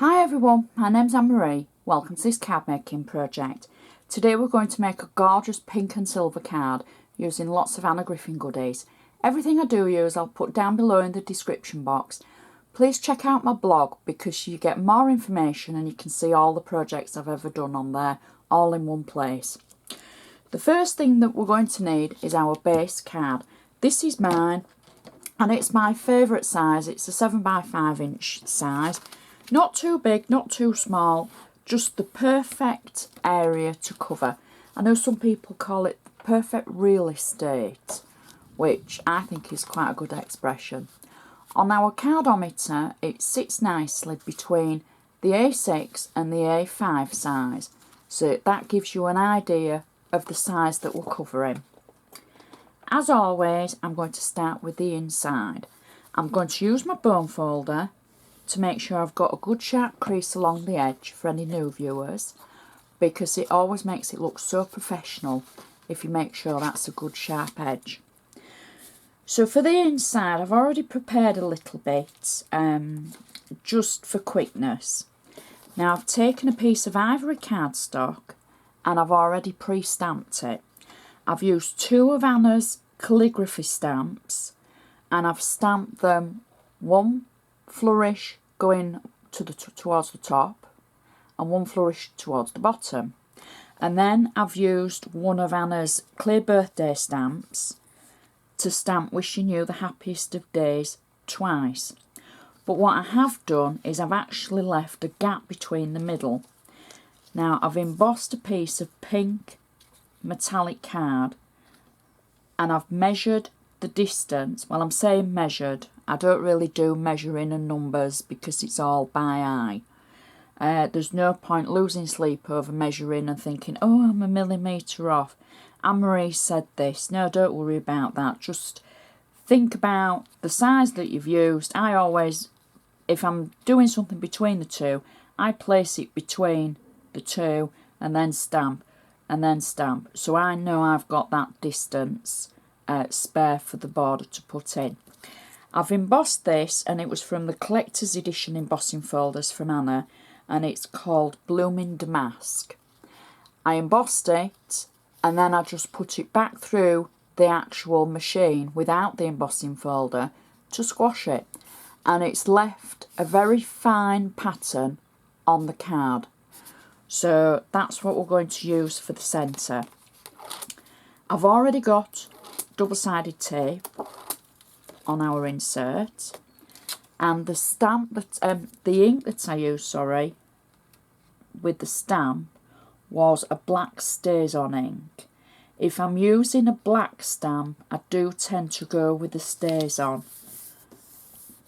Hi everyone, my name's Anne-Marie. Welcome to this card making project. Today we're going to make a gorgeous pink and silver card using lots of Anna Griffin goodies. Everything I do use I'll put down below in the description box. Please check out my blog because you get more information and you can see all the projects I've ever done on there, all in one place. The first thing that we're going to need is our base card. This is mine and it's my favourite size. It's a 7x5" size. Not too big, not too small, just the perfect area to cover. I know some people call it perfect real estate, which I think is quite a good expression. On our cardometer, it sits nicely between the A6 and the A5 size, so that gives you an idea of the size that we're covering. As always, I'm going to start with the inside. I'm going to use my bone folder to make sure I've got a good sharp crease along the edge for any new viewers, because it always makes it look so professional if you make sure that's a good sharp edge. So for the inside I've already prepared a little bit just for quickness. Now I've taken a piece of Ivory cardstock and I've already pre-stamped it. I've used 2 of Anna's Calligraphy stamps and I've stamped them, one Flourish going towards the top and one Flourish towards the bottom. And then I've used one of Anna's clear birthday stamps to stamp wishing you the happiest of days twice. But what I have done is I've actually left a gap between the middle. Now I've embossed a piece of pink metallic card and I've measured the distance. Well, I'm saying measured. I don't really do measuring and numbers because it's all by eye. There's no point losing sleep over measuring and thinking, oh, I'm a millimetre off. Anne-Marie said this. No, don't worry about that. Just think about the size that you've used. I always, if I'm doing something between the two, I place it between the two and then stamp and then stamp. So I know I've got that distance spare for the border to put in. I've embossed this and it was from the collector's edition embossing folders from Anna and it's called Blooming Damask. I embossed it and then I just put it back through the actual machine without the embossing folder to squash it, and it's left a very fine pattern on the card. So that's what we're going to use for the centre. I've already got double-sided tape on our insert, and the stamp that the ink that I used, with the stamp was a black Stazon ink. If I'm using a black stamp, I do tend to go with the Stazon.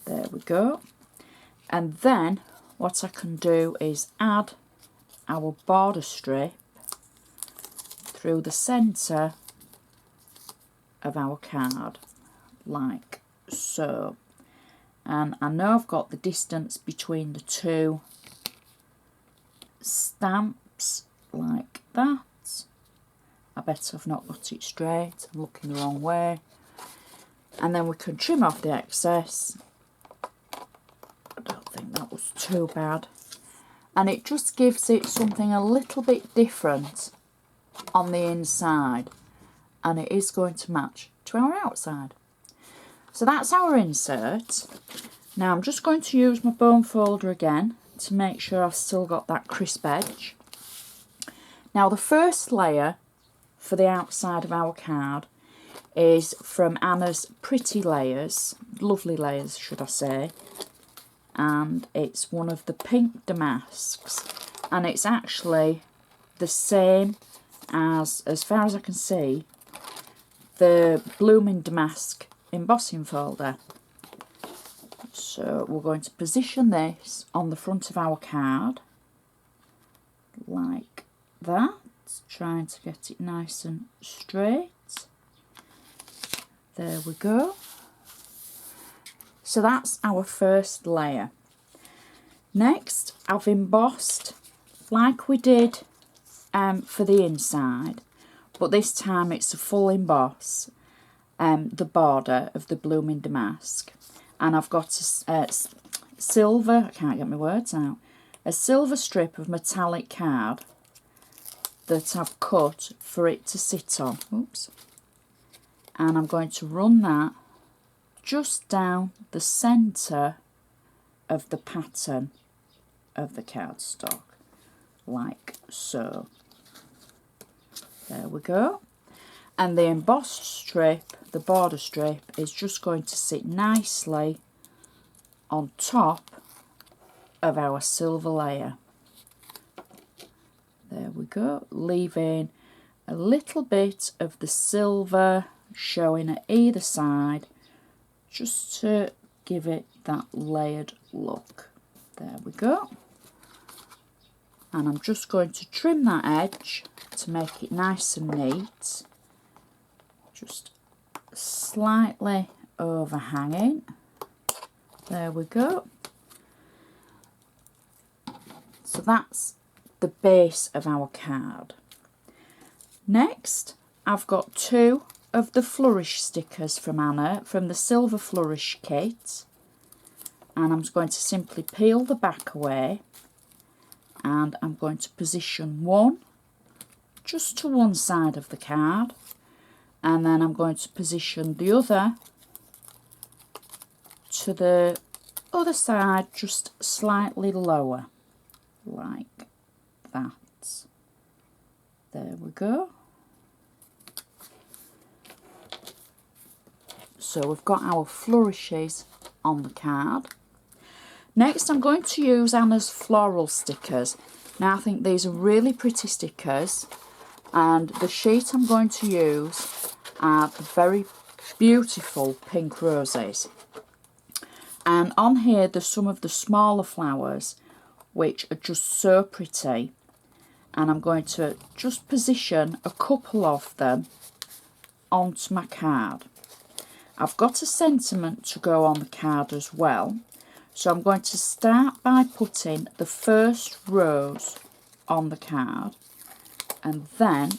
There we go. And then what I can do is add our border strip through the centre of our card, like so. And I know I've got the distance between the two stamps like that. I bet I've not got it straight, I'm looking the wrong way. And then we can trim off the excess. I don't think that was too bad. And it just gives it something a little bit different on the inside. And it is going to match to our outside. So that's our insert. Now I'm just going to use my bone folder again to make sure I've still got that crisp edge. Now the first layer for the outside of our card is from Anna's Pretty Layers, lovely layers should I say, and it's one of the pink damasks, and it's actually the same as far as I can see, the Blooming Damask embossing folder. So we're going to position this on the front of our card like that, trying to get it nice and straight. There we go. So that's our first layer. Next I've embossed like we did for the inside, but this time it's a full emboss, the border of the Blooming Damask, and I've got a silver, I can't get my words out, a silver strip of metallic card that I've cut for it to sit on. Oops. And I'm going to run that just down the centre of the pattern of the cardstock, like so. There we go. And the embossed strip, the border strip, is just going to sit nicely on top of our silver layer. There we go, leaving a little bit of the silver showing at either side, just to give it that layered look. There we go. And I'm just going to trim that edge to make it nice and neat. Just slightly overhanging. There we go. So that's the base of our card. Next, I've got 2 of the Flourish stickers from Anna, from the Silver Flourish kit. And I'm going to simply peel the back away. And I'm going to position one just to one side of the card. And then I'm going to position the other to the other side, just slightly lower, like that. There we go. So we've got our flourishes on the card. Next, I'm going to use Anna's floral stickers. Now, I think these are really pretty stickers, and the sheet I'm going to use are the very beautiful pink roses. And on here, there's some of the smaller flowers, which are just so pretty. And I'm going to just position a couple of them onto my card. I've got a sentiment to go on the card as well. So I'm going to start by putting the first rose on the card, and then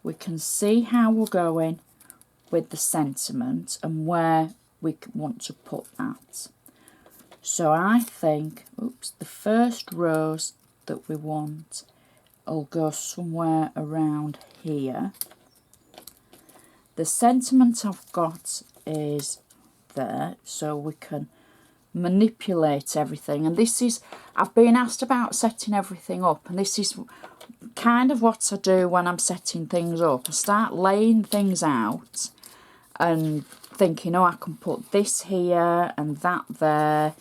we can see how we're going with the sentiment and where we want to put that. So I think, oops, the first rose that we want will go somewhere around here. The sentiment I've got is there, so we can manipulate everything. And this is, I've been asked about setting everything up, and this is kind of what I do when I'm setting things up. I start laying things out and thinking, oh, I can put this here and that there,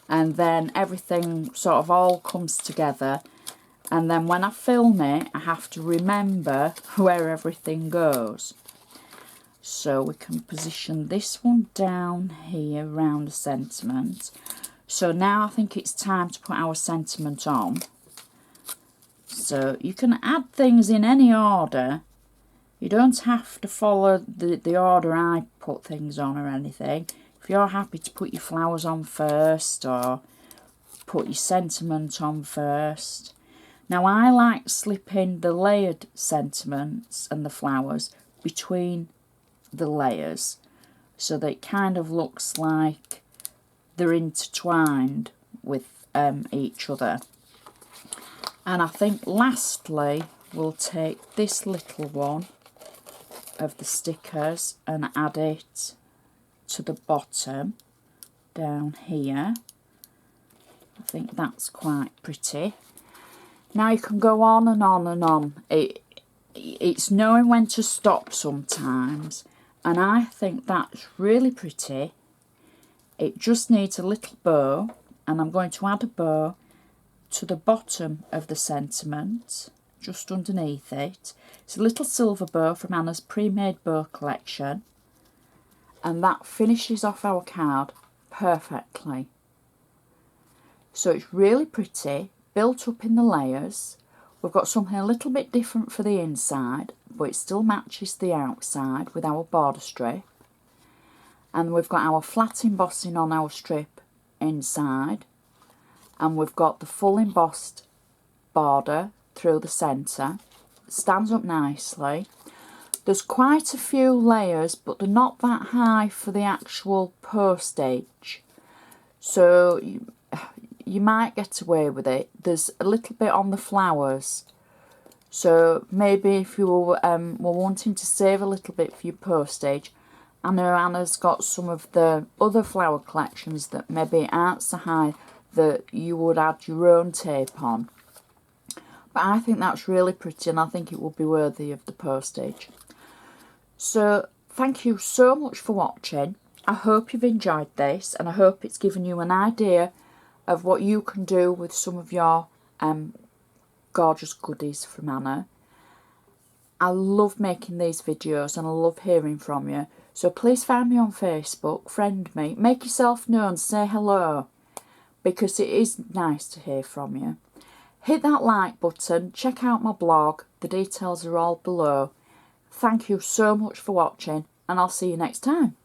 and then everything sort of all comes together, and then when I film it I have to remember where everything goes. So we can position this one down here around the sentiment. So now I think it's time to put our sentiment on. So you can add things in any order. You don't have to follow the order I put things on or anything. If you're happy to put your flowers on first or put your sentiment on first. Now I like slipping the layered sentiments and the flowers between the layers so that it kind of looks like they're intertwined with each other. And I think lastly we'll take this little one of the stickers and add it to the bottom down here. I think that's quite pretty. Now you can go on and on and on. It's knowing when to stop sometimes. And I think that's really pretty. It just needs a little bow, and I'm going to add a bow to the bottom of the sentiment, just underneath it. It's a little silver bow from Anna's pre-made bow collection, and that finishes off our card perfectly. So it's really pretty, built up in the layers. We've got something a little bit different for the inside, but it still matches the outside with our border strip. And we've got our flat embossing on our strip inside. And we've got the full embossed border through the centre. It stands up nicely. There's quite a few layers, but they're not that high for the actual postage. So you might get away with it. There's a little bit on the flowers, so maybe if you were wanting to save a little bit for your postage. I know Anna's got some of the other flower collections that maybe aren't so high that you would add your own tape on. But I think that's really pretty, and I think it would be worthy of the postage. So thank you so much for watching. I hope you've enjoyed this, and I hope it's given you an idea of what you can do with some of your gorgeous goodies from Anna. I love making these videos and I love hearing from you. So please find me on Facebook, friend me, make yourself known, say hello, because it is nice to hear from you. Hit that like button, check out my blog, the details are all below. Thank you so much for watching, and I'll see you next time.